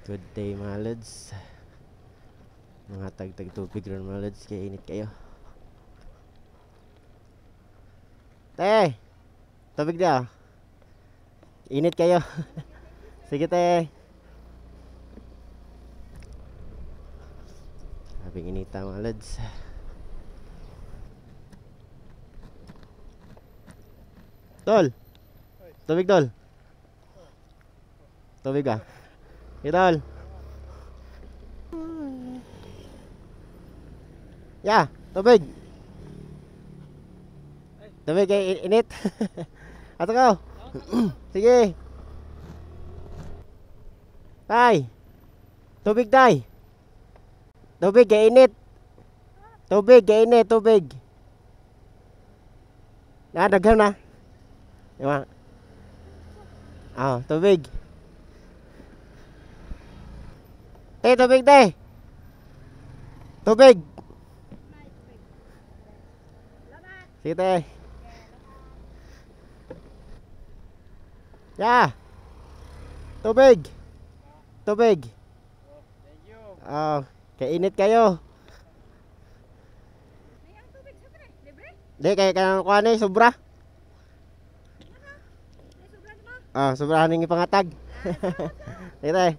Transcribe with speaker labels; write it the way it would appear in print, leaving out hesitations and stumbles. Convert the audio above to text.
Speaker 1: Good day mga lods. Mga tagtag tubig ron mga lods. Kaya init kayo. Te! Tubig daw. Init kayo. Sige te. Sabing inita mga lods. Tol! Tubig tol! Tubig ah. Hey tol! Ya! Tubig! Tubig kay init. Ato ka. Sige. Tay. Tubig tay. Tubig kay init. Tubig kay init, tubig. Daghan na. Diba? Tubig. Tubig tay. Tubig. Sige tay. Ya. Tubig. Tubig.
Speaker 2: Thank you.
Speaker 1: Kainit kayo.
Speaker 3: May ang tubig sa pre, libre?
Speaker 1: Di kaya kanang kuha na sobra.
Speaker 3: May sobra di ba?
Speaker 1: Sobrahan ng ipangatag. Sige tay.